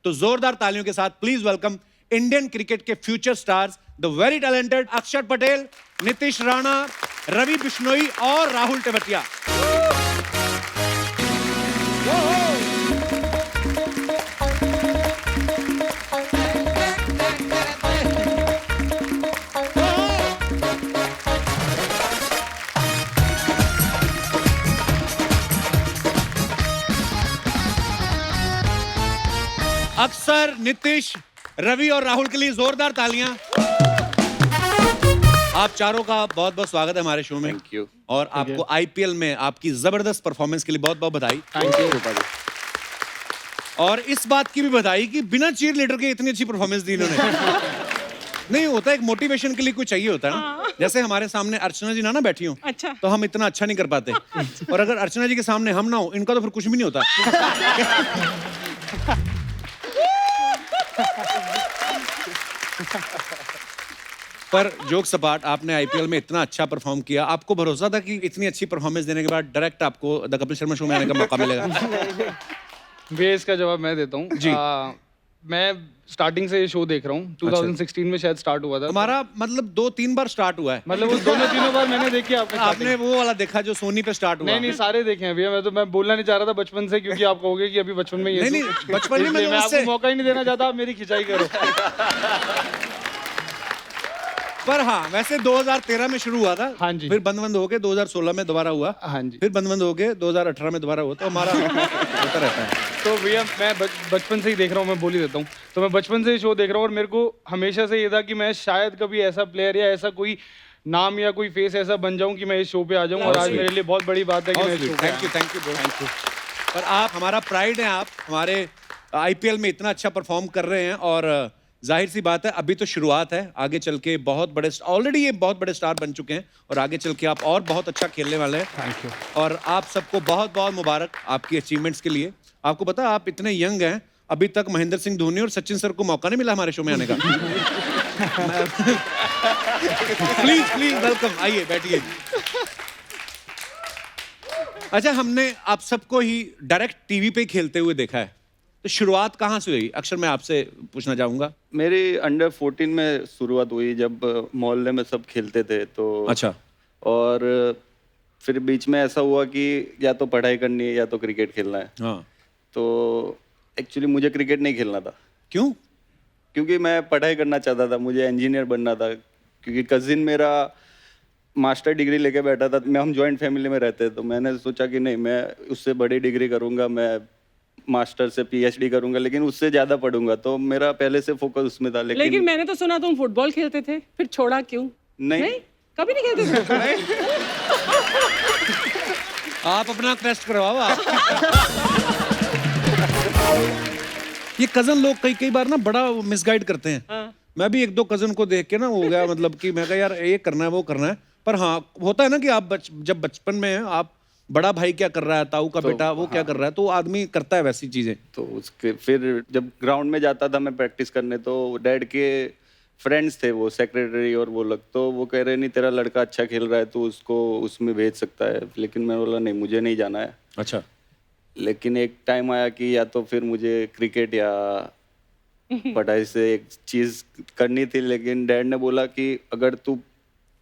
तो जोरदार तालियों के साथ प्लीज वेलकम इंडियन क्रिकेट के future stars, the very talented अक्षर पटेल, नीतीश राणा, रवि बिश्नोई और राहुल टेवटिया। अक्षर, नीतीश, रवि और राहुल के लिए जोरदार तालियां। आप चारों का बहुत बहुत स्वागत है हमारे शो में। Thank you. और आपको आईपीएल में आपकी जबरदस्त परफॉर्मेंस के लिए बहुत बहुत बधाई। Thank you. और इस बात की भी बधाई कि बिना चीयर लीडर के इतनी अच्छी परफॉर्मेंस दी इन्होंने। नहीं होता, एक मोटिवेशन के लिए कोई चाहिए होता है ना। जैसे हमारे सामने अर्चना जी ना बैठी हो, अच्छा, तो हम इतना अच्छा नहीं कर पाते। और अगर अर्चना जी के सामने हम ना हो, इनका तो फिर कुछ भी नहीं होता। पर जोक सपाट, आपने आईपीएल में इतना अच्छा परफॉर्म किया, आपको भरोसा था कि इतनी अच्छी परफॉर्मेंस देने के बाद डायरेक्ट आपको द कपिल शर्मा शो में आने का मौका मिलेगा? भैया इसका जवाब मैं देता हूँ जी। मैं स्टार्टिंग से ये शो देख रहा हूँ। 2016 में शायद स्टार्ट हुआ था। हमारा मतलब 2-3 बार स्टार्ट हुआ है। मतलब वो दोनों तीनों बार मैंने देखी। आपने वो वाला देखा जो सोनी पे स्टार्ट हुआ? नहीं सारे देखे हैं भैया। मैं बोलना नहीं चाह रहा था बचपन से, क्योंकि आप कहोगे कि अभी बचपन में ये नहीं, बचपन में मैं मतलब आपको मौका ही नहीं देना चाहता, आप मेरी खिंचाई करो। पर हाँ, वैसे 2013 में शुरू हुआ था। हाँ जी। फिर बंद हो के 2016 में दोबारा हुआ। हाँ जी। फिर बंद हो के 2018 में दोबारा हुआ। तो हमारा होता रहता है। तो भैया मैं बचपन से ही देख रहा हूँ, मैं बोल ही देता हूँ। तो मैं बचपन से ही शो देख रहा हूँ, और मेरे को हमेशा से ये था कि मैं शायद कभी ऐसा प्लेयर या ऐसा कोई नाम या कोई फेस ऐसा बन जाऊं कि मैं इस शो पे आ जाऊं। और आज मेरे लिए बहुत बड़ी बात है कि मैं इस शो पे थैंक यू। पर आप हमारा प्राइड हैं, आप हमारे आईपीएल में इतना अच्छा परफॉर्म कर रहे हैं। और जाहिर सी बात है, अभी तो शुरुआत है, आगे चल के बहुत बड़े, ऑलरेडी ये बहुत बड़े स्टार बन चुके हैं, और आगे चल के आप और बहुत अच्छा खेलने वाले हैं। Thank you. और आप सबको बहुत बहुत मुबारक आपकी अचीवमेंट्स के लिए। आपको पता है, आप इतने यंग हैं, अभी तक महेंद्र सिंह धोनी और सचिन सर को मौका नहीं मिला हमारे शो में आने का। प्लीज वेलकम, आइए बैठिए। अच्छा, हमने आप सबको ही डायरेक्ट टीवी पे खेलते हुए देखा है, तो शुरुआत कहाँ से हुई? अक्षर, मैं आपसे पूछना चाहूंगा। मेरी अंडर 14 में शुरुआत हुई, जब मोहल्ले में सब खेलते थे तो। अच्छा। और फिर बीच में ऐसा हुआ कि या तो पढ़ाई करनी है या तो क्रिकेट खेलना है। हाँ। तो एक्चुअली मुझे क्रिकेट नहीं खेलना था। क्यों? क्योंकि मैं पढ़ाई करना चाहता था, मुझे इंजीनियर बनना था। क्योंकि कजिन मेरा मास्टर डिग्री लेके बैठा था, हम जॉइंट फैमिली में रहते, तो मैंने सोचा कि नहीं, मैं उससे बड़ी डिग्री करूँगा, मैं मास्टर से पीएचडी करूंगा, लेकिन उससे ज्यादा पढ़ूंगा। तो मेरा पहले से फोकस उसमें था। लेकिन मैंने तो सुना तुम फुटबॉल खेलते थे, फिर छोड़ा क्यों? नहीं, कभी नहीं खेलते थे? आप अपना टेस्ट करवाओ आप। ये कजन लोग कई बार ना बड़ा मिसगाइड करते हैं। हाँ। मैं भी 1-2 कजन को देख के ना हो गया, मतलब कि मैं कहा यार ये करना है वो करना है। पर हाँ, होता है ना कि आप जब बचपन में हैं, आप बड़ा भाई क्या कर रहा है, ताऊ का बेटा वो क्या कर रहा है, तो आदमी करता है वैसी चीजें। तो उसके फिर जब ग्राउंड में जाता था मैं प्रैक्टिस करने, तो डैड के फ्रेंड्स थे, वो सेक्रेटरी और वो लोग, तो वो कह रहे नहीं तेरा लड़का अच्छा खेल रहा है तो उसको उसमें भेज सकता है। लेकिन मैं बोला नहीं, मुझे नहीं जाना है। अच्छा। लेकिन एक टाइम आया कि या तो फिर मुझे क्रिकेट या पढ़ाई से एक चीज करनी थी। लेकिन डैड ने बोला कि अगर तू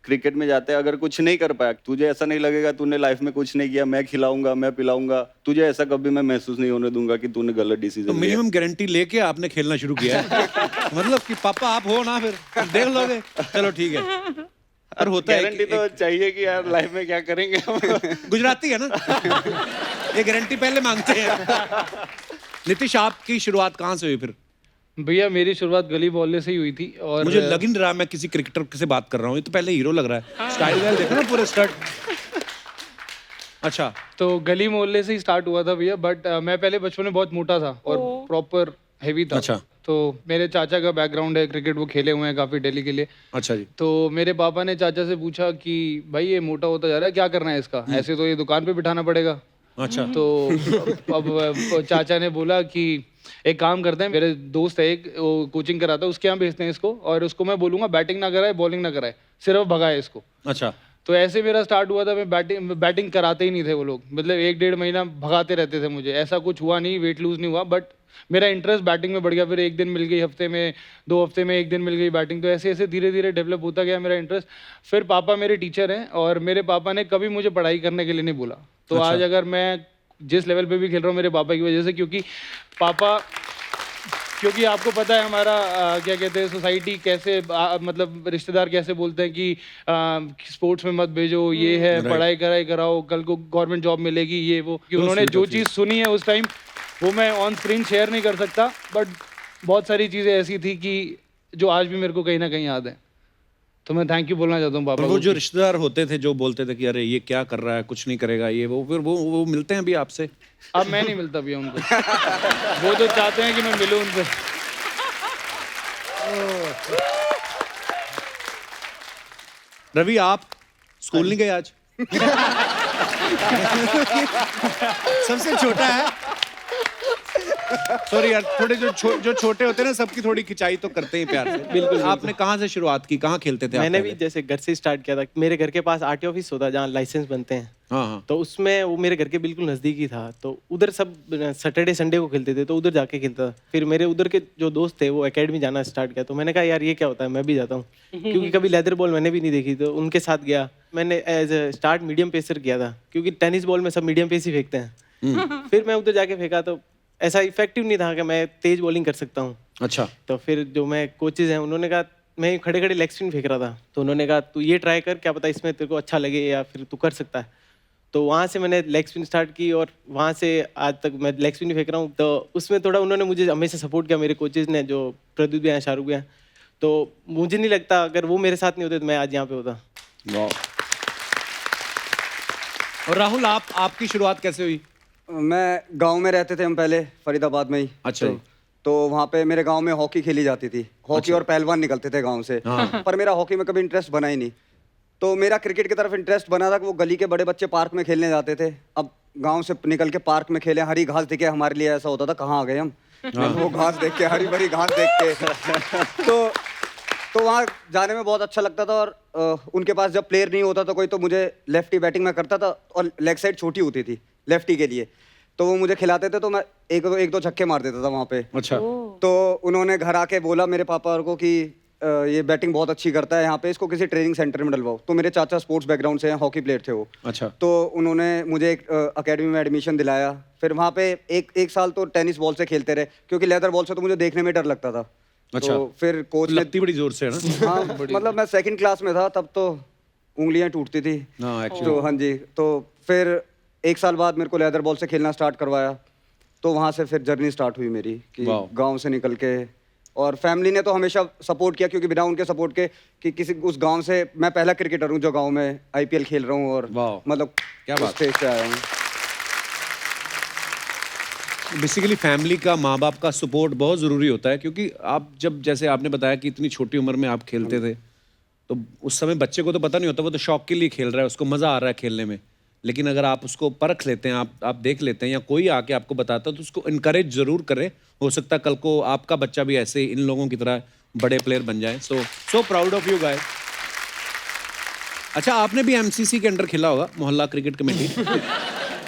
क्रिकेट में जाते अगर कुछ नहीं कर पाया, तुझे ऐसा नहीं लगेगा तूने लाइफ में कुछ नहीं किया, मैं खिलाऊंगा, मैं पिलाऊंगा तुझे, ऐसा कभी मैं महसूस नहीं होने दूंगा कि तूने गलत डिसीजन तो मिनिमम गारंटी लेके आपने खेलना शुरू किया है। मतलब कि पापा आप हो ना, फिर देख लोगे, चलो ठीक है। और होता है गारंटी तो चाहिए कि यार लाइफ में क्या करेंगे। गुजराती है ना, ये गारंटी पहले मांगते हैं। नीतीश, आपकी शुरुआत कहाँ से हुई फिर? भैया मेरी शुरुआत गली मोहल्ले से ही हुई थी। और मुझे लग नहीं रहा मैं किसी क्रिकेटर से बात कर रहा हूँ, ये तो पहले हीरो लग रहा है। स्टाइल वाइल देखो ना, पूरे स्टड। अच्छा। तो गली मोहल्ले से ही स्टार्ट हुआ था भैया। बट मैं पहले बचपन में बहुत मोटा था और प्रॉपर हेवी था। अच्छा। तो मेरे चाचा का बैकग्राउंड है क्रिकेट, वो खेले हुए हैं काफी दिल्ली के लिए। अच्छा जी। तो मेरे पापा ने चाचा से पूछा कि भाई ये मोटा होता जा रहा है, क्या करना है इसका, ऐसे तो ये दुकान पे बिठाना पड़ेगा। अच्छा। तो अब चाचा ने बोला कि एक काम करते हैं, मेरे दोस्त है एक, वो कोचिंग कराता है, उसके यहाँ भेजते हैं इसको, और उसको मैं बोलूंगा बैटिंग ना कराए, बॉलिंग ना कराए, सिर्फ भगाए इसको। अच्छा। तो ऐसे मेरा स्टार्ट हुआ था। मैं बैटिंग कराते ही नहीं थे वो लोग, मतलब 1-1.5 महीना भगाते रहते थे मुझे। ऐसा कुछ हुआ नहीं, वेट लूज नहीं हुआ, बट मेरा इंटरेस्ट बैटिंग में बढ़ गया। फिर एक दिन मिल गई हफ्ते में, 2 हफ्ते में एक दिन मिल गई बैटिंग। तो ऐसे ऐसे धीरे धीरे डेवलप होता गया मेरा इंटरेस्ट। फिर पापा मेरे टीचर हैं और मेरे पापा ने कभी मुझे पढ़ाई करने के लिए नहीं बोला। तो आज अगर मैं जिस लेवल पे भी खेल रहा हूँ मेरे पापा की वजह से, क्योंकि आपको पता है हमारा क्या कहते हैं सोसाइटी कैसे मतलब रिश्तेदार कैसे बोलते हैं कि स्पोर्ट्स में मत भेजो, ये है, पढ़ाई कराओ, कल को गवर्नमेंट जॉब मिलेगी, ये वो। कि उन्होंने जो चीज़ सुनी है उस टाइम वो मैं ऑन स्क्रीन शेयर नहीं कर सकता, बट बहुत सारी चीज़ें ऐसी थी कि जो आज भी मेरे को कहीं ना कहीं याद है। तो मैं थैंक यू बोलना चाहता हूँ पापा वो को। जो रिश्तेदार होते थे जो बोलते थे कि अरे ये क्या कर रहा है, कुछ नहीं करेगा ये वो, फिर वो मिलते हैं अभी आपसे? अब मैं नहीं मिलता भैया उनको। वो तो चाहते हैं कि मैं मिलूं उनसे। रवि, आप स्कूल नहीं गए आज? सबसे छोटा है। सॉरी यार, थोड़े जो छोटे होते हैं ना सबकी थोड़ी खिंचाई तो करते हैं प्यार से। बिल्कुल। आपने कहाँ से शुरुआत की, कहाँ खेलते थे आप मैंने भी पहले? जैसे घर से स्टार्ट किया था। मेरे घर के पास आरटीओ ऑफिस होता है जहाँ लाइसेंस बनते हैं। हाँ हाँ। तो उसमें वो मेरे घर के बिल्कुल नज़दीक ही था, तो उधर सब सैटरडे संडे को खेलते थे, तो उधर जाके खेलता था। फिर मेरे उधर के जो दोस्त थे वो एकेडमी जाना स्टार्ट किया, तो मैंने कहा यार ये क्या होता है, मैं भी जाता हूँ। क्योंकि कभी लेदर बॉल मैंने भी नहीं देखी, तो उनके साथ गया। मैंने as a start medium pacer किया था, क्योंकि टेनिस बॉल में सब मीडियम पेस ही फेंकते हैं। फिर मैं उधर जाके फेंका तो ऐसा इफेक्टिव नहीं था कि मैं तेज बॉलिंग कर सकता हूँ। अच्छा। तो फिर जो मैं कोचेज हैं उन्होंने कहा, मैं खड़े खड़े लेग स्पिन फेंक रहा था, तो उन्होंने कहा तू ये ट्राई कर, क्या पता इसमें तेरे को अच्छा लगे या फिर तू कर सकता है। तो वहाँ से मैंने लेग स्पिन स्टार्ट की और वहाँ से आज तक मैं लेग स्पिन फेंक रहा हूँ। तो उसमें थोड़ा उन्होंने मुझे हमेशा सपोर्ट किया, मेरे कोचेज ने, जो प्रदीप भी हैं, शाहरुख भी हैं। तो मुझे नहीं लगता अगर वो मेरे साथ नहीं होते तो मैं आज यहाँ पे होता। और राहुल, आपकी शुरुआत कैसे हुई? मैं गांव में रहते थे हम पहले, फरीदाबाद में ही। अच्छा। तो वहाँ पे मेरे गांव में हॉकी खेली जाती थी। हॉकी और पहलवान निकलते थे गांव से। पर मेरा हॉकी में कभी इंटरेस्ट बना ही नहीं। तो मेरा क्रिकेट की तरफ इंटरेस्ट बना था कि वो गली के बड़े बच्चे पार्क में खेलने जाते थे। अब गांव से निकल के पार्क में खेले, हरी घास दिखे, हमारे लिए ऐसा होता था कहाँ आ गए हम। वो घास देख के, हरी भरी घास देख के तो वहाँ जाने में बहुत अच्छा लगता था। और उनके पास जब प्लेयर नहीं होता तो कोई, तो मुझे लेफ्टी बैटिंग में करता था और लेग साइड छोटी होती थी लेफ्टी के लिए, तो वो मुझे खिलाते थे, तो मैं एक दो छक्के मार देता था वहाँ पे। अच्छा। तो उन्होंने घर आके बोला मेरे पापा और को कि ये बैटिंग बहुत अच्छी करता है, यहाँ पे इसको किसी ट्रेनिंग सेंटर में डलवाओ। तो मेरे चाचा स्पोर्ट्स बैकग्राउंड से हैं, हॉकी प्लेयर थे वो। अच्छा। तो उन्होंने मुझे एक अकेडमी में एडमिशन दिलाया। फिर वहाँ पे एक साल तो टेनिस बॉल से खेलते रहे, क्योंकि लेदर बॉल से तो मुझे देखने में डर लगता था। अच्छा। तो फिर कोच ने, लगती बड़ी जोर से है ना? हाँ मतलब मैं 2nd क्लास में था तब, तो उंगलियां टूटती थी। हाँ, actually। तो हाँ जी, तो फिर 1 साल बाद मेरे को लेदर बॉल से खेलना स्टार्ट करवाया। तो वहाँ से फिर जर्नी स्टार्ट हुई मेरी कि गांव से निकल के। और फैमिली ने तो हमेशा सपोर्ट किया, क्योंकि बिना उनके सपोर्ट के कि किसी उस गांव से, मैं पहला क्रिकेटर हूँ जो गांव में आईपीएल खेल रहा हूँ। और मतलब क्या बात, स्टेज पे आया हूँ। बेसिकली फैमिली का, माँ बाप का सपोर्ट बहुत ज़रूरी होता है, क्योंकि आप जब, जैसे आपने बताया कि इतनी छोटी उम्र में आप खेलते थे, तो उस समय बच्चे को तो पता नहीं होता, वो तो शौक के लिए खेल रहा है, उसको मज़ा आ रहा है खेलने में। लेकिन अगर आप उसको परख लेते हैं, आप देख लेते हैं, या कोई आके आपको बताता है, तो उसको इनकरेज ज़रूर करें। हो सकता है कल को आपका बच्चा भी ऐसे इन लोगों की तरह बड़े प्लेयर बन जाए। So proud of you guys. अच्छा, आपने भी एमसीसी के अंडर खेला होगा, मोहल्ला क्रिकेट कमेटी?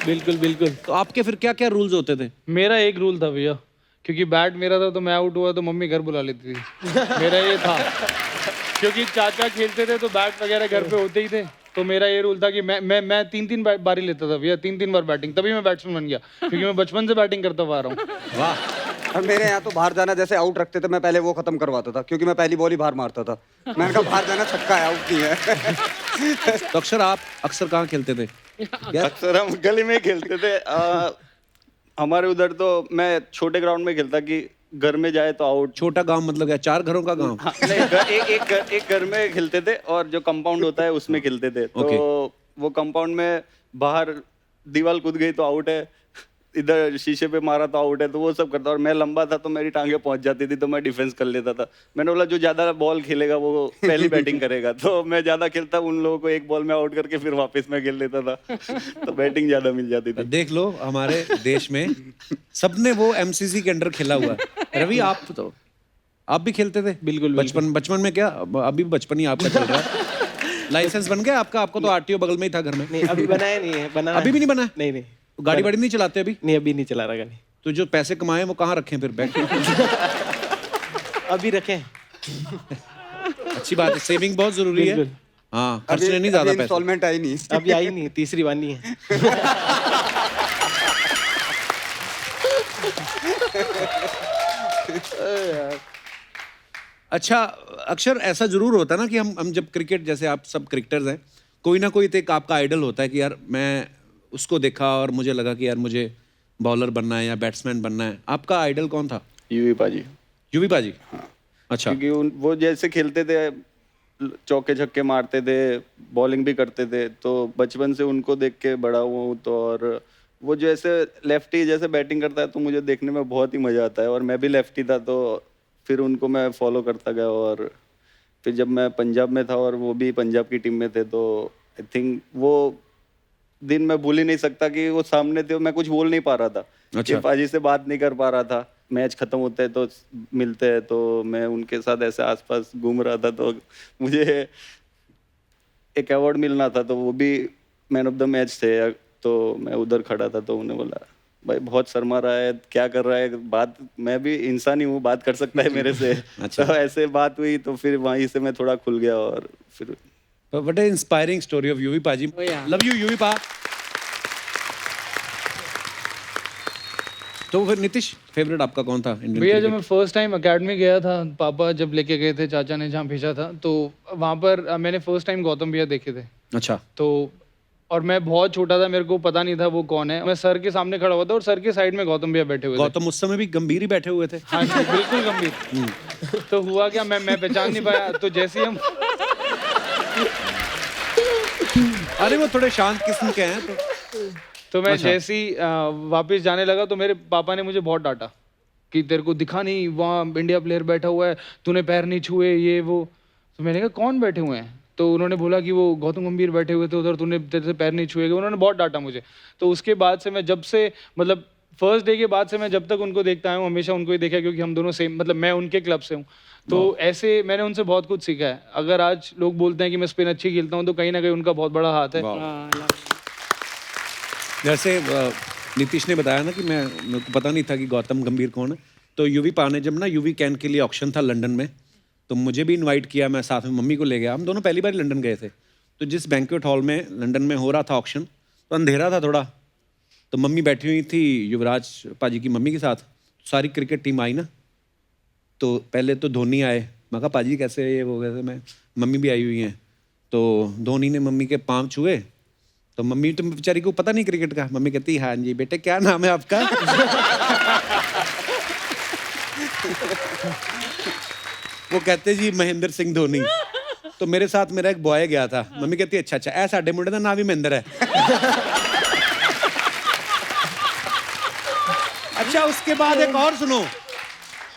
बिल्कुल बिल्कुल। तो आपके फिर क्या क्या रूल्स होते थे? मेरा एक रूल था भैया, क्योंकि बैट मेरा था तो मैं आउट हुआ तो मम्मी घर बुला लेती थी। मेरा ये था, क्योंकि चाचा खेलते थे तो बैट वगैरह घर पे होते ही थे। तो मेरा ये रूल था कि मैं 3 बारी लेता था भैया, 3 बार बैटिंग, तभी मैं बैट्समैन बन गया, क्योंकि मैं बचपन से बैटिंग करता हुआ आ रहा हूँ। वाह। और मेरे यहाँ तो बाहर जाना, जैसे आउट रखते थे, मैं पहले वो खत्म करवाता था, क्योंकि मैं पहली बॉल ही बाहर मारता था। मैंने कहा बाहर जाना छक्का है, आउट नहीं है। तो अक्षर, आप अक्सर कहाँ खेलते थे? अक्सर हम गली में खेलते थे। हमारे उधर तो मैं छोटे ग्राउंड में खेलता कि घर में जाए तो आउट। छोटा गांव मतलब क्या, 4 घरों का गांव? हाँ, नहीं, एक घर में खेलते थे और जो कंपाउंड होता है उसमें खेलते थे। तो वो कंपाउंड में बाहर दीवार कूद गई तो आउट है, इधर शीशे पे मारा तो आउट है, तो वो सब करता। और मैं लंबा था तो मेरी टांगे पहुंच जाती थी, तो मैं डिफेंस कर लेता था। मैंने बोला जो ज्यादा बॉल खेलेगा वो पहली बैटिंग करेगा, तो मैं ज्यादा खेलता, उन लोगों को एक बॉल में आउट करके फिर वापस मैं खेल लेता था। तो बैटिंग ज्यादा मिल जाती थी। देख लो, हमारे देश में सबने वो एमसीसी के अंडर खेला हुआ है। रवि, आप भी खेलते थे? बिल्कुल। बचपन में क्या, अभी बचपन ही आपका चल रहा है? लाइसेंस बन गया आपका? आपको तो आरटीओ बगल में ही था घर में। नहीं, अभी बनाया नहीं है। बना अभी भी नहीं बना? नहीं। गाड़ी वाड़ी नहीं चलाते अभी? नहीं, अभी नहीं चला रहा गाड़ी। तो जो पैसे कमाए वो कहाँ रखें फिर बैंक में? अभी रखें। अच्छी बात है, सेविंग बहुत जरूरी है। बिल्कुल। हाँ, खर्चने नहीं ज्यादा पैसे। इंस्टॉलमेंट आई नहीं। अभी आई नहीं, तीसरी बार नहीं है। अच्छा अक्षर, ऐसा जरूर होता है ना कि हम जब क्रिकेट, जैसे आप सब क्रिकेटर्स हैं, कोई ना कोई तो एक आपका आइडल होता है कि यार मैं उसको देखा और मुझे लगा कि यार मुझे बॉलर बनना है या बैट्समैन बनना है। आपका आइडल कौन था? यूवी पाजी। युवी पाजी। अच्छा। क्योंकि वो जैसे खेलते थे, चौके छक्के मारते थे, बॉलिंग भी करते थे, तो बचपन से उनको देख के बड़ा हुआ हूँ। तो और वो जैसे लेफ्टी जैसे बैटिंग करता है तो मुझे देखने में बहुत ही मजा आता है, और मैं भी लेफ्टी था तो फिर उनको मैं फॉलो करता गया। और फिर जब मैं पंजाब में था और वो भी पंजाब की टीम में थे, तो आई थिंक वो दिन मैं भूल ही नहीं सकता कि वो सामने थे, मैं कुछ बोल नहीं पा रहा था। अच्छा। पाजी से बात नहीं कर पा रहा था। मैच खत्म होता है तो मिलते हैं, तो मैं उनके साथ ऐसे आसपास घूम रहा था, तो मुझे एक अवार्ड मिलना था, तो वो भी मैन ऑफ द मैच थे। तो मैं उधर खड़ा था, तो उन्हें बोला भाई बहुत शर्मा रहा है, क्या कर रहा है, बात, मैं भी इंसान ही हूँ, बात कर सकता है मेरे से। अच्छा। तो ऐसे बात हुई, तो फिर वहीं से मैं थोड़ा खुल गया। और फिर what a inspiring story of Yuvi paaji. Oh, yeah. Love you Yuvi pa. तो फिर नीतीश, फेवरेट आपका कौन था इंडियन भैया जब क्रिकेट? मैं फर्स्ट टाइम अकेडमी गया था, पापा जब लेके गए थे, चाचा ने जहाँ भेजा था, तो वहाँ पर मैंने फर्स्ट टाइम गौतम भैया देखे थे। अच्छा। तो और मैं बहुत छोटा था, मेरे को पता नहीं था वो कौन है। मैं सर के सामने खड़ा हुआ था और सर के साइड में गौतम भैया बैठे हुए थे। गौतम उस समय भी गंभीर ही बैठे हुए थे। हाँ जी, बिल्कुल गंभीर। तो हुआ क्या, मैं पहचान नहीं पाया। तो जैसे ही हम अरे वो थोड़े शांत किस्म के हैं तो मैं जैसे ही वापस जाने लगा, तो मेरे पापा ने मुझे बहुत डांटा कि तेरे को दिखा नहीं, वहाँ इंडिया प्लेयर बैठा हुआ है, तूने पैर नहीं छुए, ये वो। तो मैंने कहा कौन बैठे हुए हैं? तो उन्होंने बोला कि वो गौतम गंभीर बैठे हुए थे उधर, तूने तेरे से पैर नहीं छुए गए। उन्होंने बहुत डांटा मुझे। तो उसके बाद से मैं जब से, मतलब फर्स्ट डे के बाद से मैं जब तक उनको देखता आया हूँ, हमेशा उनको ही देखा, क्योंकि हम दोनों सेम, मतलब मैं उनके क्लब से हूँ। तो ऐसे मैंने उनसे बहुत कुछ सीखा है। अगर आज लोग बोलते हैं कि मैं स्पिन अच्छी खेलता हूँ, तो कहीं ना कहीं उनका बहुत बड़ा हाथ है। जैसे नीतीश ने बताया ना कि मेरे को पता नहीं था कि गौतम गंभीर कौन है। तो युवी पा ने जब ना युवी कैन के लिए ऑक्शन था लंदन में, तो मुझे भी इनवाइट किया, मैं साथ में मम्मी को ले गया। हम दोनों पहली बार लंदन गए थे। तो जिस बैंक्वेट हॉल में लंदन में हो रहा था ऑक्शन, तो अंधेरा था थोड़ा, तो मम्मी बैठी हुई थी युवराज पाजी की मम्मी के साथ। सारी क्रिकेट टीम आई ना, तो पहले तो धोनी आए। मैं कहा पाजी कैसे ये वो कैसे, मैं मम्मी भी आई हुई हैं। तो धोनी ने मम्मी के पाँव छुए, तो मम्मी तो बेचारी को पता नहीं क्रिकेट का। मम्मी कहती हाँ जी बेटे, क्या नाम है आपका? वो कहते जी महेंद्र सिंह धोनी। तो मेरे साथ मेरा एक बॉय गया था। मम्मी कहती अच्छा अच्छा, ऐ साडे मुंडे दा नाम भी महेंद्र है। अच्छा, उसके बाद एक और सुनो।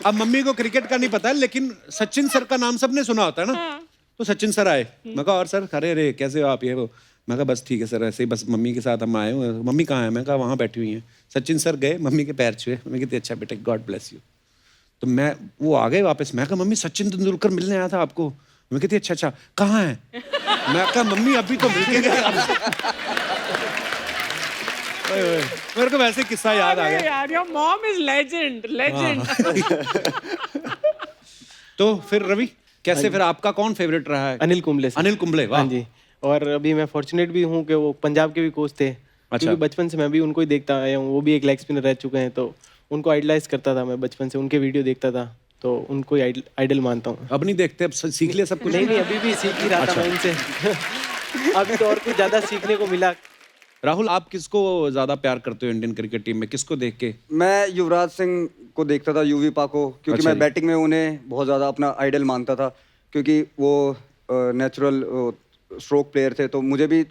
अब मम्मी को क्रिकेट का नहीं पता है, लेकिन सचिन सर का नाम सबने सुना होता है ना। तो सचिन सर आए। मैं कहा और सर, अरे अरे कैसे हो आप, ये वो। मैं कहा बस ठीक है सर, ऐसे ही बस मम्मी के साथ हम आए हुए। मम्मी कहाँ है? मैं कहा वहाँ बैठी हुई हैं। सचिन सर गए, मम्मी के पैर छुए। मम्मी कहती अच्छा बेटे, गॉड ब्लेस यू। तो वो आ गए वापस। मैं कहा मम्मी सचिन तेंदुलकर मिलने आया था आपको। मम्मी कहती अच्छा अच्छा, कहाँ है? मैं कहा मम्मी अभी तो मिल के गया। मेरे को वैसे किस्सा याद आ गया यार, योर मॉम इज लेजेंड। तो फिर रवि, कैसे फिर आपका कौन फेवरेट रहा है? अनिल कुंबले से। अनिल कुंबले, वाह। हाँ जी। और अभी मैं फॉर्चुनेट भी हूँ कि वो पंजाब के भी कोच थे। क्योंकि बचपन से मैं भी उनको ही देखता आया हूँ। वो भी एक लेग स्पिनर रह चुके हैं, तो उनको आइडलाइज करता था मैं बचपन से। उनके वीडियो देखता था, तो उनको ही आइडल मानता हूँ। अब नहीं देखते, अब सीख लिया सब कुछ? नहीं, अभी भी सीख ही रहा था मैं उनसे। अभी तो और कुछ ज्यादा सीखने को मिला। राहुल, आप किसको ज्यादा प्यार करते हो इंडियन क्रिकेट टीम में? किसको देख के? मैं युवराज सिंह को देखता था, यूवी पा को, क्योंकि मैं बैटिंग में उन्हें बहुत ज़्यादा अपना आइडल मानता था। क्योंकि वो नेचुरल स्ट्रोक प्लेयर थे, तो मुझे भी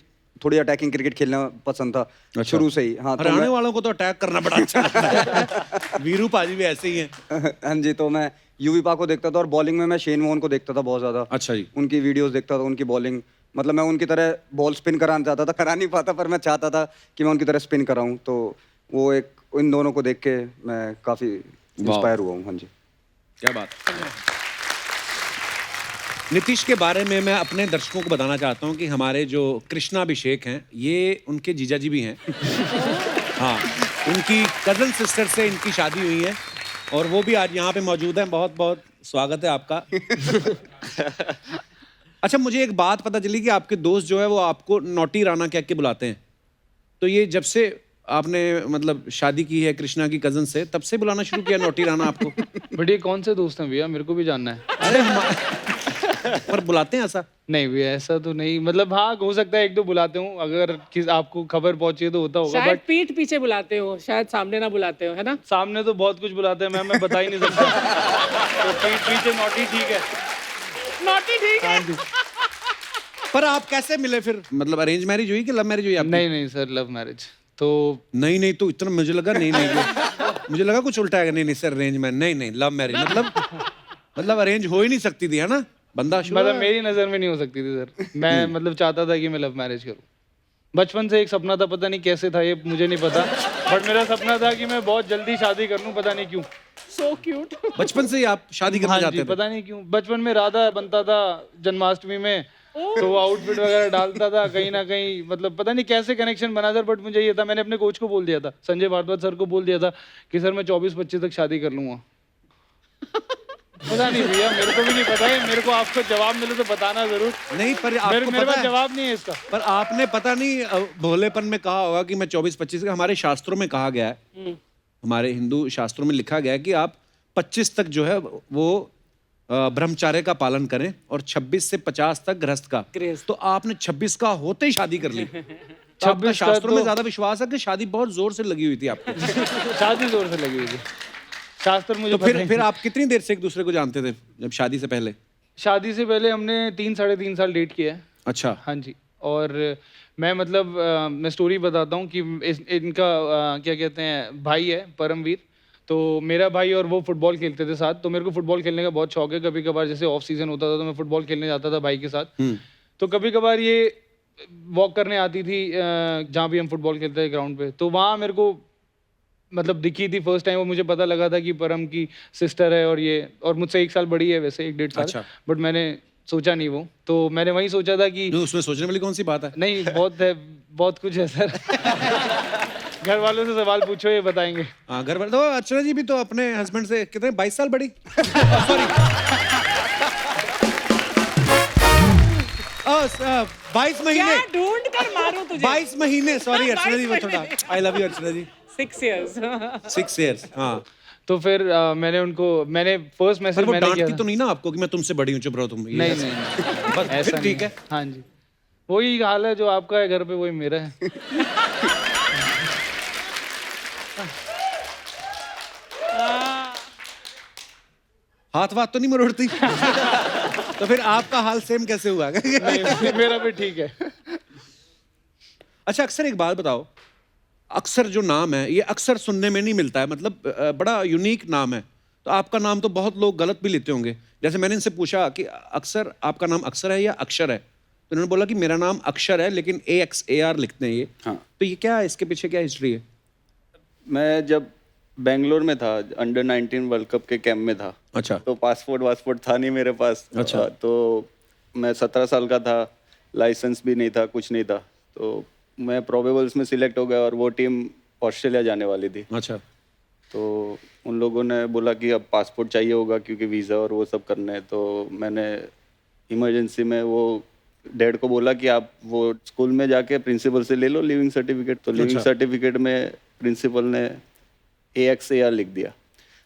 थोड़ी अटैकिंग क्रिकेट खेलना पसंद था शुरू से ही। हाँ, हरियाणा वालों को तो अटैक करना बड़ा अच्छा लगता है। वीरू पाजी भी ऐसे ही हैं। हाँ जी, तो मैं यूवी पा को देखता था। और बॉलिंग में मैं शेन वॉर्न को देखता था बहुत ज़्यादा। अच्छा जी। उनकी वीडियोस देखता था, उनकी बॉलिंग, मतलब मैं उनकी तरह बॉल स्पिन कराना चाहता था, करा नहीं पाता, पर मैं चाहता था कि मैं उनकी तरह स्पिन कराऊं। तो वो एक, इन दोनों को देख के मैं काफ़ी इंस्पायर हुआ हूँ। हाँ जी, क्या बात। नीतीश के बारे में मैं अपने दर्शकों को बताना चाहता हूं कि हमारे जो कृष्णा अभिषेक हैं, ये उनके जीजा जी भी हैं। हाँ, उनकी कजन सिस्टर से इनकी शादी हुई है और वो भी आज यहाँ पे मौजूद हैं। बहुत बहुत स्वागत है आपका। अच्छा, मुझे एक बात पता चली कि आपके दोस्त जो है वो आपको नॉटी राणा कह के बुलाते हैं। तो ये जब से आपने मतलब शादी की है कृष्णा की कजन से, तब से बुलाना शुरू किया नॉटी राणा आपको? बट ये कौन से दोस्त हैं भैया, मेरे को भी जानना है। अरे पर बुलाते हैं ऐसा? नहीं भैया ऐसा तो नहीं, मतलब हाँ हो सकता है एक दो बुलाते हूँ, अगर किस आपको खबर पहुंची तो होता होगा, शायद बट पीठ पीछे बुलाते हो, शायद सामने ना बुलाते हो, है ना? सामने तो बहुत कुछ बुलाते हैं मैम, मैं बता ही नहीं सकता। तो पीठ पीछे नॉटी ठीक है। नॉटी ठीक है। पर आप कैसे मिले फिर? मतलब अरेंज मैरिज हुई कि लव मैरिज हुई आपकी? नहीं नहीं सर, लव मैरिज। तो नहीं नहीं, तो इतना मुझे लगा नहीं नहीं, मुझे लगा कुछ उल्टा है। नहीं नहीं सर, अरेंज मैरिज नहीं नहीं, लव मैरिज मतलब अरेंज हो ही नहीं सकती थी, है ना? बंदा मतलब मेरी नजर में नहीं हो सकती थी सर। मैं मतलब चाहता था कि मैं लव मैरिज करूं। बचपन से एक सपना था, पता नहीं कैसे था ये मुझे नहीं पता, बट मेरा सपना था कि मैं बहुत जल्दी शादी कर लूं, पता नहीं क्यों। So cute. बचपन से ही आप शादी करना हाँ चाहते जी, थे? पता नहीं क्यों। बचपन में राधा बनता था जन्माष्टमी में, तो वो आउटफिट वगैरह डालता था कहीं ना कहीं, मतलब पता नहीं कैसे कनेक्शन बना सर, बट मुझे ये था, मैंने अपने कोच को बोल दिया था, संजय भारद्वाज सर को बोल दिया था कि सर मैं 24-25 तक शादी कर लूंगा। पता नहीं भैया, मेरे को भी नहीं पता है, मेरे को आपको जवाब मिले तो बताना जरूर। नहीं पर आपको मेरे पता पास है, जवाब नहीं है इसका। पर आपने पता नहीं भोलेपन में कहा होगा कि मैं 24-25 का। हमारे शास्त्रों में कहा गया है, हमारे हिंदू शास्त्रों में लिखा गया है कि आप 25 तक जो है वो ब्रह्मचार्य का पालन करें और 26 से 50 तक गृहस्थ का। गृहस्थ। तो आपने 26 का होते ही शादी कर ली। 26 आपका का शास्त्रों में तो- ज्यादा विश्वास है कि शादी बहुत जोर से लगी हुई थी आपको। शादी जोर से लगी हुई थी, शास्त्र मुझे तो पता ही फिर नहीं। आप कितनी देर से एक दूसरे को जानते थे जब शादी से पहले? शादी से पहले हमने 3-3.5 साल डेट किया है। अच्छा। हाँ जी। और मैं मतलब मैं स्टोरी बताता हूँ कि इनका क्या कहते हैं भाई है परमवीर, तो मेरा भाई और वो फुटबॉल खेलते थे साथ, तो मेरे को फुटबॉल खेलने का बहुत शौक है। कभी कभार जैसे ऑफ सीजन होता था तो मैं फुटबॉल खेलने जाता था भाई के साथ। तो कभी कभार ये वॉक करने आती थी जहाँ भी हम फुटबॉल खेलते थे ग्राउंड पे, तो वहाँ मेरे को मतलब दिखी थी फर्स्ट टाइम, वो मुझे पता लगा था कि परम की सिस्टर है, और ये और मुझसे 1 साल बड़ी है वैसे, 1-1.5 साल। अच्छा। बट मैंने सोचा नहीं वो, तो मैंने वही सोचा था कि नहीं, उसमें सोचने वाली कौन सी बात है? नहीं बहुत है, बहुत कुछ है सर। घर वालों से सवाल पूछो, ये बताएंगे। हाँ, घर वाले तो अर्चना जी भी तो अपने हस्बैंड से कितने 22 साल बड़ी। सॉरी 22 महीने। क्या ढूंढ कर मारूं तुझे? 22 महीने, सॉरी अर्चना जी, 22 थोड़ा I love you Archana ji. 6 years। 6 years। हाँ, तो फिर मैंने फर्स्ट पर मैसेज वो मैंने किया डांटती था। तो नहीं ना आपको कि मैं तुमसे बड़ी हूँ, चुप रहो तुम? ये नहीं नहीं बस ऐसा फिर ठीक है। नहीं। हाँ जी, वही हाल है जो आपका है घर पे, वही मेरा है। हाथ वाथ तो नहीं मरोड़ती? तो फिर आपका हाल सेम कैसे हुआ? नहीं मेरा भी ठीक है। अच्छा, अक्सर एक बात बताओ, अक्सर जो नाम है ये अक्सर सुनने में नहीं मिलता है, मतलब बड़ा यूनिक नाम है। तो आपका नाम तो बहुत लोग गलत भी लेते होंगे। जैसे मैंने इनसे पूछा कि अक्सर आपका नाम अक्सर है या अक्षर है, तो इन्होंने बोला कि मेरा नाम अक्षर है लेकिन AXAR लिखते हैं ये। हाँ। तो ये क्या है, इसके पीछे क्या हिस्ट्री है? मैं जब बेंगलोर में था, अंडर 19 वर्ल्ड कप के कैंप में था, अच्छा। तो पासपोर्ट था नहीं मेरे पास। अच्छा। तो मैं 17 साल का था, लाइसेंस भी नहीं था, कुछ नहीं था। तो मैं प्रोबेबल्स में सिलेक्ट हो गया और वो टीम ऑस्ट्रेलिया जाने वाली थी। अच्छा। तो उन लोगों ने बोला कि अब पासपोर्ट चाहिए होगा क्योंकि वीज़ा और वो सब करने हैं। तो मैंने इमरजेंसी में वो डैड को बोला कि आप वो स्कूल में जाके प्रिंसिपल से ले लो लिविंग सर्टिफिकेट। तो लिविंग अच्छा। सर्टिफिकेट में प्रिंसिपल ने AXAR लिख दिया।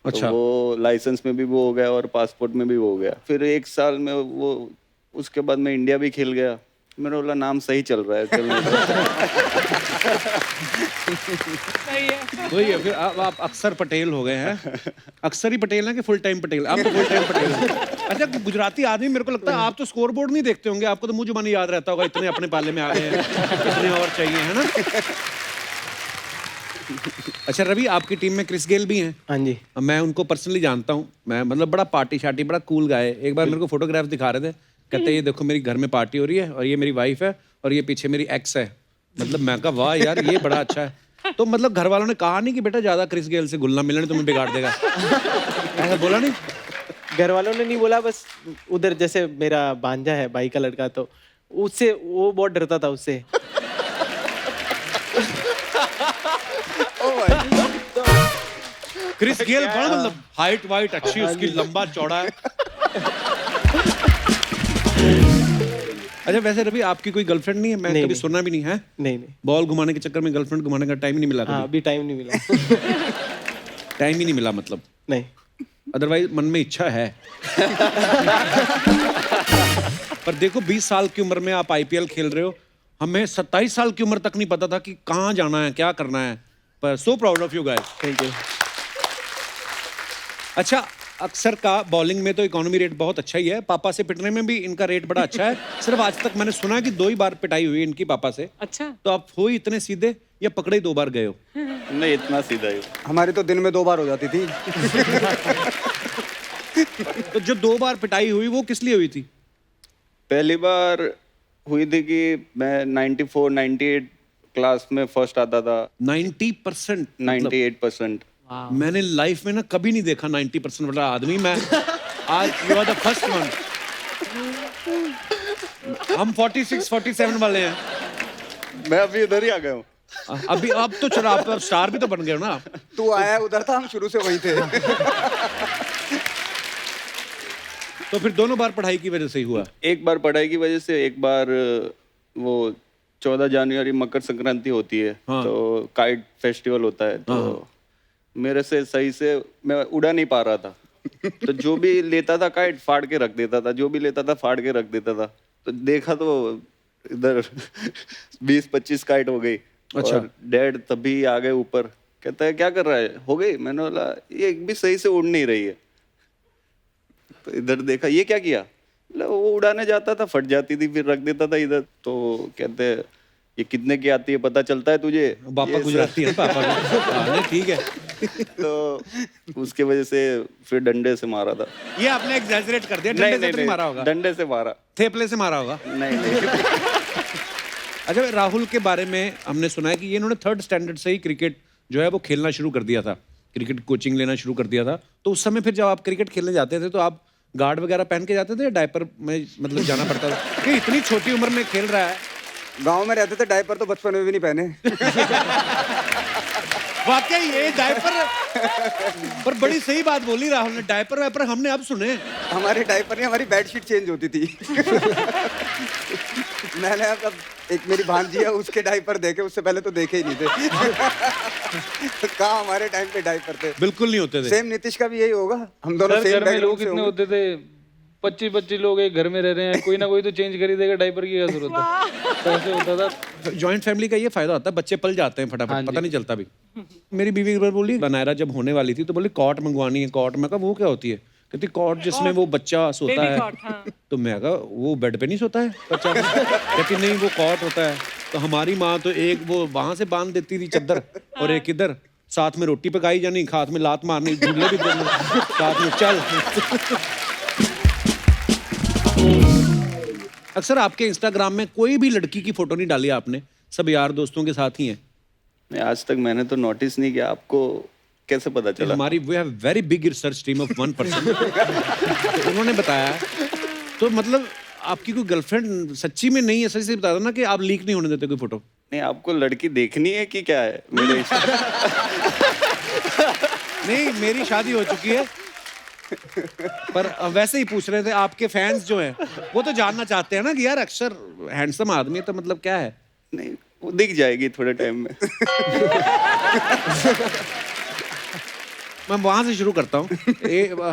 अच्छा। तो वो लाइसेंस में भी वो हो गया और पासपोर्ट में भी वो हो गया। फिर 1 साल में वो, उसके बाद मैं इंडिया भी खेल गया। मैंने बोला नाम सही चल रहा है, चलने दो। सही है। वही है, फिर आप अक्सर पटेल हो गए हैं। अक्सर ही पटेल हैं कि फुल टाइम पटेल? आप तो फुल टाइम पटेल हैं। अच्छा, गुजराती आदमी, मेरे को लगता है आप तो स्कोर बोर्ड नहीं देखते होंगे, आपको तो मुंह जुबानी याद रहता होगा, इतने अपने पाले में आ गए हैं, इतने और चाहिए, है ना? अच्छा रवि, आपकी टीम में क्रिस गेल भी हैं। हाँ जी। अब मैं उनको पर्सनली जानता हूँ, मैं मतलब बड़ा पार्टी शार्टी, बड़ा कूल गाय है। एक बार मेरे को फोटोग्राफ दिखा रहे थे, कहते ये देखो मेरी घर में पार्टी हो रही है और ये मेरी वाइफ है और ये पीछे मेरी एक्स है। मतलब मैं कहा वाह यार, ये बड़ा अच्छा है। तो मतलब घर वालों ने कहा नहीं कि बेटा ज्यादा क्रिस गेल से घुलना मिलना तुम्हें बिगाड़ देगा? ऐसा बोला नहीं? घर वालों ने नहीं बोला, बस उधर जैसे मेरा भांजा है भाई का लड़का, तो उससे वो बहुत डरता था उससे। क्रिस गेल बड़ा मतलब हाइट वाइट अच्छी उसकी लंबा चौड़ा है। अच्छा वैसे रवि आपकी कोई गर्लफ्रेंड नहीं है? मैं नहीं, कभी नहीं। सुना भी नहीं है। नहीं नहीं, बॉल घुमाने के चक्कर में गर्लफ्रेंड घुमाने का टाइम ही नहीं मिला हाँ कभी? अभी टाइम नहीं मिला। टाइम ही नहीं मिला मतलब, नहीं, अदरवाइज मन में इच्छा है। पर देखो 20 साल की उम्र में आप आईपीएल खेल रहे हो, हमें 27 साल की उम्र तक नहीं पता था कि कहाँ जाना है, क्या करना है। पर so proud of you guys. Thank you. अच्छा अक्सर का बॉलिंग में तो इकोनॉमी रेट बहुत अच्छा ही है, पापा से पिटने में भी इनका रेट बड़ा अच्छा है। सिर्फ आज तक मैंने सुना कि 2 ही बार पिटाई हुई इनकी पापा से। अच्छा तो आप हो ही इतने सीधे या पकड़े ही 2 बार गए हो? नहीं, इतना सीधा ही। हमारी तो दिन में 2 बार हो जाती थी। तो जो 2 बार पिटाई हुई वो किस लिए हुई थी? पहली बार हुई थी कि मैं 94 98 क्लास में फर्स्ट आता था। 90%? 98%। मैंने लाइफ में ना कभी नहीं देखा 90% वाला आदमी। मैं आज you are the first one. हम 46 47 वाले हैं। मैं अभी इधर ही आ गया हूँ। अभी अब तो चलो आप स्टार भी तो बन गए हो ना। तू आया उधर था, हम शुरू से वही थे। तो फिर दोनों बार पढ़ाई की वजह से ही हुआ? एक बार पढ़ाई की वजह से, एक बार वो 14 जनवरी मकर संक्रांति होती है, हाँ। तो काइट फेस्टिवल होता है, तो मेरे से सही से मैं उड़ा नहीं पा रहा था। तो जो भी लेता था काइट फाड़ के रख देता था, जो भी लेता था फाड़ के रख देता था। तो देखा तो इधर 20-25 काइट हो गई। अच्छा। और डैड तभी आ गए ऊपर, कहता है क्या कर रहा है? हो गई? मैंने बोला ये एक भी सही से उड़ नहीं रही है। तो इधर देखा, ये क्या किया? बोला, वो उड़ाने जाता था, फट जाती थी, फिर रख देता था इधर। तो कहते हैं ये कितने की आती है पता चलता है तुझे? पापा ये गुजराती है पापा का। हाँ, नहीं, ठीक है। तो उसके वजह से फिर डंडे से मारा था। ये आपने एग्जैजरेट कर दिया। डंडे से तो नहीं मारा होगा? डंडे से मारा। थेपले से मारा होगा? नहीं। अच्छा राहुल के बारे में हमने सुना है कि ये इन्होंने 3rd स्टैंडर्ड से ही क्रिकेट जो है वो खेलना शुरू कर दिया था, क्रिकेट कोचिंग लेना शुरू कर दिया था। तो उस समय फिर जब आप क्रिकेट खेलने जाते थे तो आप गार्ड वगैरह पहन के जाते थे या डायपर में मतलब जाना पड़ता था? कि इतनी छोटी उम्र में खेल रहा है। गांव में रहते थे, डायपर तो बचपन में भी नहीं पहने। वाकई ये डायपर पर बड़ी सही बात बोली राहुल ने, डायपर वायपर हमने अब सुने। हमारे डायपर नहीं, हमारी बेडशीट चेंज होती थी। मैंने अब एक मेरी भांजी है, उसके डायपर देखे, उससे पहले तो देखे ही नहीं थे। कहाँ हमारे टाइम पे डायपर थे? बिल्कुल नहीं होते थे। सेम नीतीश का भी यही होगा, हम दोनों सर सेम घर में बैकग्राउंड लोग से कितने होंगे। होते थे? 25 लोग एक घर में रह रहे हैं, कोई ना कोई तो चेंज कर ही देगा, डायपर की क्या जरूरत है? तो ऐसे होता था। जॉइंट फैमिली का ये फायदा होता है, बच्चे पल जाते हैं फटाफट, पता नहीं चलता भी। मेरी बीवी एक बार बोली, नायरा जब होने वाली थी तो बोली कॉट मंगवानी है। कॉट, मैं कहा वो क्या होती है? कहती कॉट जिसमें वो बच्चा सोता Baby है। cot, हाँ। तो मैं कहा वो बेड पे नहीं सोता है बच्चा? कहती नहीं वो कॉट होता है। तो हमारी माँ तो एक वो वहां से बांध देती थी चद्दर और एक इधर, साथ में रोटी पकाई जानी, हाथ में लात मारनी, झूले भी देने, साथ में चल। अक्सर आपके इंस्टाग्राम में कोई भी लड़की की फोटो नहीं डाली आपने, सब यार दोस्तों के साथ ही हैं। नहीं, आज तक मैंने तो नोटिस नहीं किया। आपको कैसे पता चला? हमारी we have very big research team of 1%। तो उन्होंने बताया। तो मतलब आपकी कोई गर्लफ्रेंड सच्ची में नहीं है? सच्ची से बता दो ना कि आप लीक नहीं होने देते कोई फोटो। नहीं, आपको लड़की देखनी है कि क्या है मेरे? नहीं मेरी शादी हो चुकी है, पर वैसे ही पूछ रहे थे। आपके फैंस जो हैं वो तो जानना चाहते हैं ना कि यार अक्षर हैंडसम आदमी है, तो मतलब क्या है? नहीं, वो दिख जाएगी थोड़े टाइम में। मैं वहां से शुरू करता हूँ।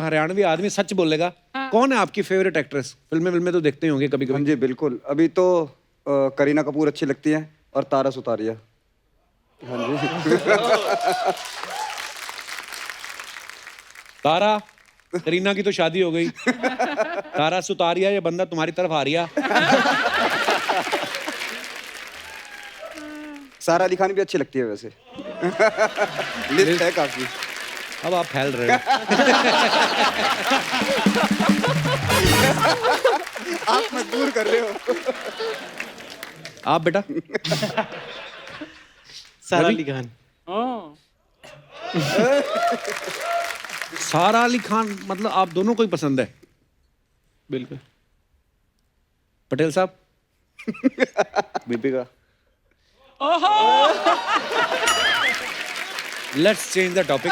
हरियाणवी आदमी सच बोलेगा। कौन है आपकी फेवरेट एक्ट्रेस? फिल्में तो देखते ही होंगे कभी हाँ कभी। जी बिल्कुल, अभी तो करीना कपूर अच्छी लगती है और तारा सुतारिया। हाँ जी। तारा, करीना की तो शादी हो गई। तारा सुतारिया, ये बंदा तुम्हारी तरफ आ रिया। सारा अली खान भी अच्छी लगती है वैसे। लिस्ट है काफी। अब आप फैल रहे हो। आप मजबूर कर रहे हो। आप बेटा? सारा अली खान। ओह, सारा अली खान, मतलब आप दोनों को ही पसंद है? बिल्कुल। पटेल साहब? Deepika. Let's change the topic.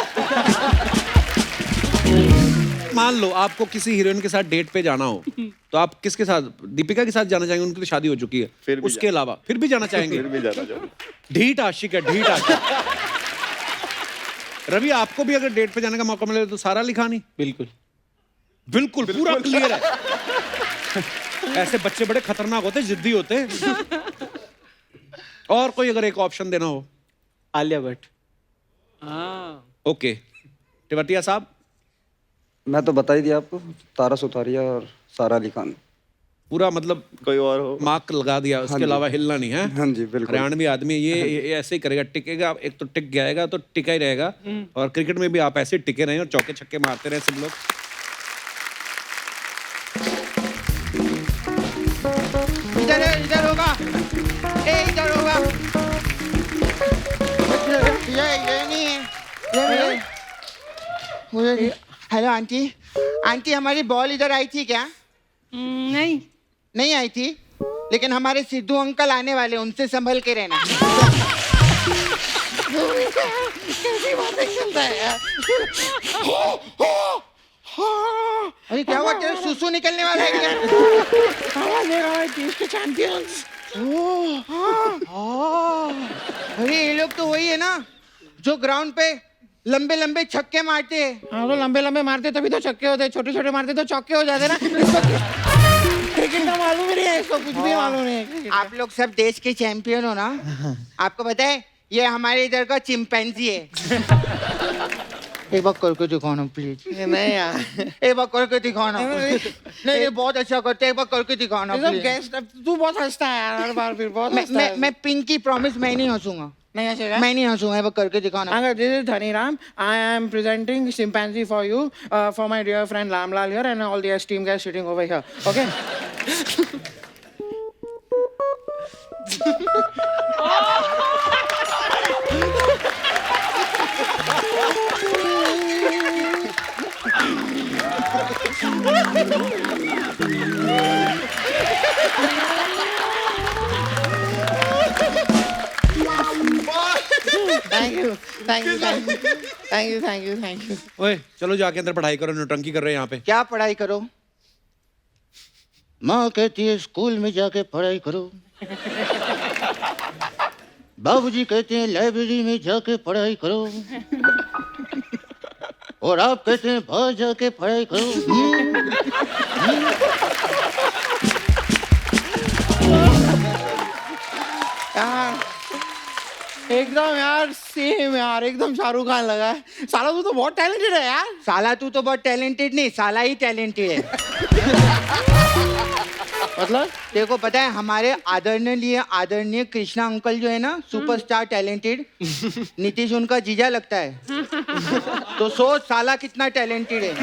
मान लो आपको किसी हीरोइन के साथ डेट पे जाना हो, तो आप किसके साथ? दीपिका के साथ जाना चाहेंगे? उनकी तो शादी हो चुकी है। फिर भी उसके अलावा फिर भी जाना चाहेंगे? फिर भी जाना चाहूंगा। ढीठ आशिक है, ढीठ आशिक। रवि, आपको भी अगर डेट पे जाने का मौका मिले तो सारा अली खान ही? बिल्कुल। बिल्कुल पूरा क्लियर है। ऐसे बच्चे बड़े खतरनाक होते, जिद्दी होते। और कोई अगर एक ऑप्शन देना हो? आलिया भट्ट। ओके, टिवटिया साहब? मैं तो बता ही दिया आपको, तारा सुतारिया और सारा अली खान। पूरा मतलब कोई और हो? मार्क लगा दिया, उसके अलावा हिलना नहीं है। हाँ जी बिल्कुल। हरियाणवी आदमी ये ऐसे ही करेगा, टिकेगा, एक तो टिक जाएगा तो टिका ही रहेगा। और क्रिकेट में भी आप ऐसे टिके रहे और चौके छक्के मारते रहे सब लोग। इधर होगा, इधर होगा। ये नहीं है, ये मुझे। हेलो आंटी, आंटी हमारी बॉल इधर आई थी क्या? नहीं। नहीं आई थी, लेकिन हमारे सिद्धू अंकल आने वाले, उनसे संभल के रहना। कैसी बातें करता है यार। अरे क्या हुआ, तेरे सुसु निकलने वाला है क्या? आवाज दे रहा है देश के चैंपियंस। अरे ये लोग तो वही है ना जो ग्राउंड पे लंबे लंबे छक्के मारते हैं। हाँ तो लंबे लंबे मारते तभी तो छक्के होते, छोटे छोटे मारते तो चौके हो जाते ना। क्रिकेट का मालूम ही नहीं है इसको, कुछ भी मालूम नहीं है। आप लोग सब देश के चैंपियन हो ना। आपको पता है ये हमारे इधर का चिंपैंजी है। एक बार करके दिखाना प्लीज। नहीं यार, एक बार करके दिखाना। नहीं बहुत अच्छा करते, एक बार करके दिखाना प्लीज। तू बहुत हंसता है यार हर बार, फिर बहुत मैं पिंकी प्रॉमिस मैं नहीं हंसूंगा। नहीं हंसेगा? मैं नहीं हंसूंगा, एक बार करके दिखाना। This is Dhaniram. I am presenting chimpanzee for you, for my dear friend Lamlal here and all the esteemed guys sitting over here. Okay? Thank you. ओए चलो जाके अंदर पढ़ाई करो, नौटंकी कर रहे हैं यहाँ पे। क्या पढ़ाई करो? माँ कहती है स्कूल में जाके पढ़ाई करो। बाबूजी कहते हैं लाइब्रेरी में जाके पढ़ाई करो। और आप कहते हैं बाहर जाके पढ़ाई करो। एकदम यार सेम यार, एकदम शाहरुख खान लगा है। साला तू तो बहुत टैलेंटेड है यार। साला तू तो बहुत टैलेंटेड नहीं, साला ही टैलेंटेड है। मतलब तेरे को पता है हमारे आदरणीय कृष्णा अंकल जो है ना, सुपरस्टार टैलेंटेड, नीतीश उनका जीजा लगता है। तो सोच साला कितना टैलेंटेड है।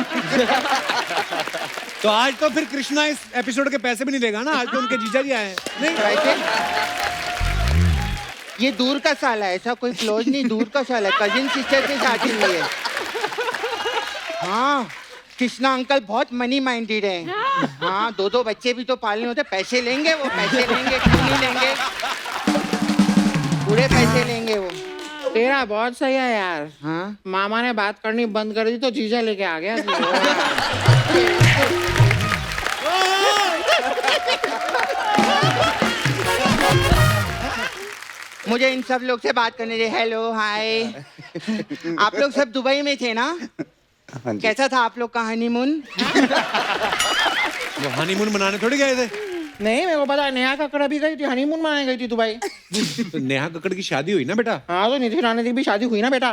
तो आज तो फिर कृष्णा इस एपिसोड के पैसे भी नहीं देगा ना, आज तो उनके जीजा जी आए हैं। नहीं वैसे ये दूर का साला है, ऐसा कोई क्लोज नहीं, दूर का साला है, कजिन सिस्टर से शादी हुई है। हाँ कृष्णा अंकल बहुत मनी माइंडेड है। हाँ दो बच्चे भी तो पालने होते, पैसे लेंगे वो, पैसे लेंगे, क्यों नहीं लेंगे, पूरे पैसे लेंगे वो। तेरा बहुत सही है यार। हाँ मामा ने बात करनी बंद कर दी तो जीजा लेके आ गया। मुझे इन सब लोग से बात करने दे। Hello hi. आप लोग सब दुबई में थे ना? हाँ जी। कैसा था आप लोग का हनीमून? वो हनीमून मनाने थोड़ी गए थे। नहीं मेरे को पता है, नेहा कक्कड़ भी गई थी, हनीमून मनाने गई थी दुबई। तो नेहा कक्कड़ की शादी हुई ना बेटा? हाँ तो नितिन राणा की भी शादी हुई ना बेटा।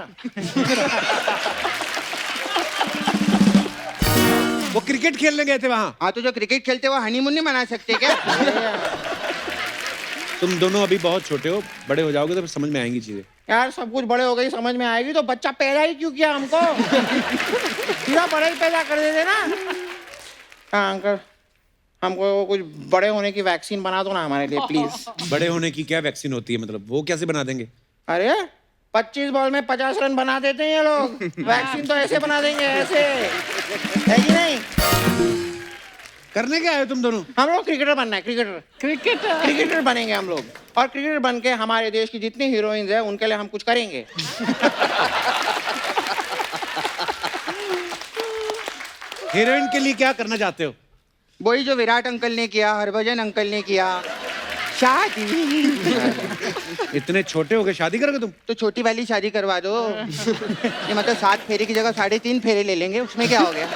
वो क्रिकेट खेलने गए थे वहाँ। हाँ तो जो क्रिकेट खेलते वो हनीमून नहीं मना सकते क्या? तुम दोनों अभी बहुत छोटे हो, बड़े हो जाओगे तो फिर समझ में आएंगी चीजें। यार सब कुछ बड़े हो गई, समझ में आएगी तो बच्चा पैदा ही क्यों किया हमको? सीधा बड़ा ही पैदा कर देते ना। हाँ अंकल हमको कुछ बड़े होने की वैक्सीन बना दो ना हमारे लिए प्लीज। बड़े होने की क्या वैक्सीन होती है, मतलब वो कैसे बना देंगे? अरे 25 बॉल में 50 रन बना देते हैं ये लोग। वैक्सीन तो ऐसे बना देंगे, ऐसे है कि नहीं? करने क्या आए तुम दोनों? हम लोग क्रिकेटर बनना है, क्रिकेटर बनेंगे हम लोग। और क्रिकेटर बन के हमारे देश की जितनी हीरोइंस है उनके लिए हम कुछ करेंगे। हीरोइन के लिए क्या करना चाहते हो? वही जो विराट अंकल ने किया, हरभजन अंकल ने किया, शादी। इतने छोटे हो गए, शादी करोगे तुम? तो छोटी वाली शादी करवा दो। ये मतलब 7 फेरे की जगह 3.5 फेरे ले लेंगे, उसमें क्या हो गया?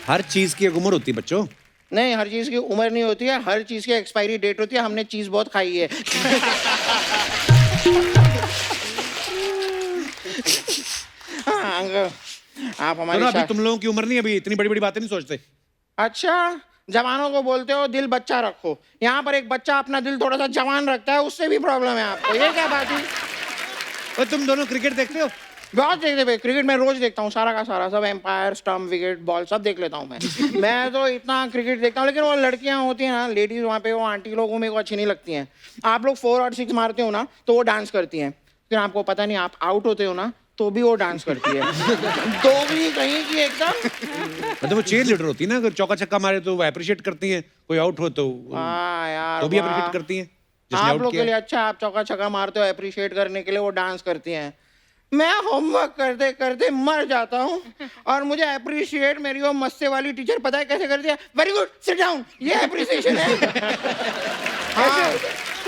हर चीज की एक उम्र होती है बच्चों। नहीं, हर चीज की उम्र नहीं होती है, हर चीज की एक्सपायरी डेट होती है। हमने चीज बहुत खाई है। हाँ, अंकल, आप तो हमारी ना, अभी तुम लोगों की उम्र नहीं, अभी इतनी बड़ी बड़ी बातें नहीं सोचते। अच्छा, जवानों को बोलते हो दिल बच्चा रखो। यहाँ पर एक बच्चा अपना दिल थोड़ा सा जवान रखता है, उससे भी प्रॉब्लम है आपको। ये क्या बात है? और तुम दोनों क्रिकेट देखते हो? बहुत देखते भाई, क्रिकेट मैं रोज देखता हूँ, सारा का सारा, सब एम्पायर, स्टंप, विकेट, बॉल सब देख लेता हूँ मैं। मैं तो इतना क्रिकेट देखता हूँ, लेकिन वो लड़कियाँ होती हैं ना, लेडीज वहाँ पे, वो आंटी लोगों मेरे को अच्छी नहीं लगती हैं। आप लोग 4 और 6 मारते हो ना, तो वो डांस करती हैं। फिर आपको पता नहीं, आप आउट होते हो ना, तो भी वो डांस करती है। दोगली कहीं की एकदम। मतलब वो चेयर लीडर होती है ना, अगर चौका छक्का मारे तो वो अप्रिशिएट करती हैं, कोई आउट हो तो हाँ यार, तो भी वाह। अप्रिशिएट करती हैं जिसने आप आउट लोग के किया। लिए अच्छा, आप चौका छक्का मारते हो, अप्रिशिएट करने के लिए वो डांस करती हैं। मैं होमवर्क करते करते मर जाता हूँ, और मुझे अप्रिशिएट मेरी वो मस्से वाली टीचर पता है कैसे करती है? Very good, sit down. ये अप्रिसिएशन है। हाँ,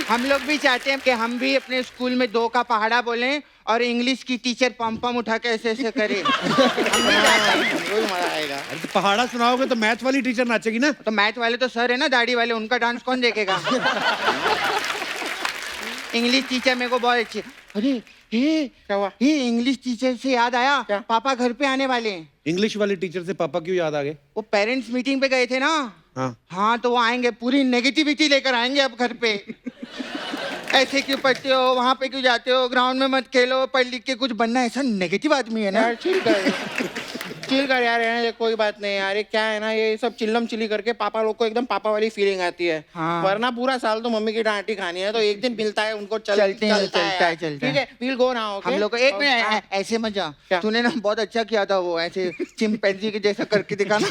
हम लोग भी चाहते हैं कि हम भी अपने स्कूल में 2 का पहाड़ा बोलें, और इंग्लिश की टीचर पम पम उठा के ऐसे ऐसे करे। हम भी चाहते हैं, हमको भी मजा आएगा। अरे तो पहाड़ा सुनाओगे तो मैथ वाली टीचर नाचेगी ना। तो मैथ वाले तो सर है ना, दाढ़ी वाले, उनका डांस कौन देखेगा? इंग्लिश टीचर मेरे को बहुत अच्छी। अरे ये क्या हुआ? ये इंग्लिश टीचर से याद आया, क्या? पापा घर पे आने वाले हैं। इंग्लिश वाली टीचर से पापा क्यों याद आ गए? वो पेरेंट्स मीटिंग पे गए थे ना। हाँ, हाँ, तो वो आएंगे, पूरी नेगेटिविटी लेकर आएंगे अब घर पे। ऐसे क्यों पढ़ते हो, वहाँ पे क्यों जाते हो, ग्राउंड में मत खेलो, पढ़ लिख के कुछ बनना। ऐसा नेगेटिव आदमी है ना। यार चिल कर, चिल कर यार, रहने दे, कोई बात नहीं यार। ये क्या है ना, ये सब चिल्लम चिल्ली करके पापा लोग को एकदम पापा वाली फीलिंग आती है। हाँ। वरना पूरा साल तो मम्मी की डांटी खानी है, तो एक दिन मिलता है उनको, चलता है। ठीक है, वील गो नाउ। हम लोग को एक मिनट ऐसे मत जा। तूने ना बहुत अच्छा किया था, वो ऐसे चिंपैंजी के जैसा करके दिखाना।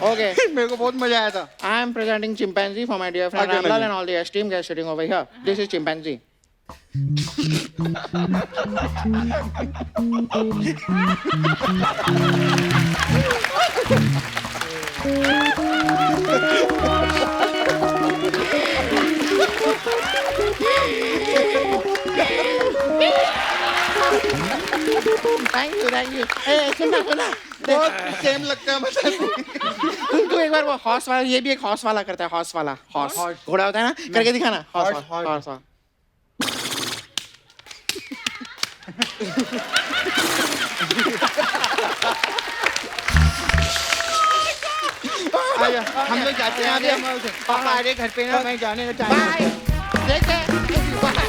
Okay. मेरे को बहुत मजा आया था। I am presenting chimpanzee for my dear friend Ramlal and all the esteemed guests sitting over here. This is chimpanzee. Thank you. Hey, सुना। बहुत सेम लगता है मतलब। तू एक बार वो हॉर्स वाला, ये भी एक हॉर्स वाला करता है, हॉर्स वाला, हॉर्स घोड़ा होता है ना, करके दिखाना। हॉर्स। हम लोग जाते हैं, पापा आ रहे घर पे ना, मैं जाने का टाइम। बाय।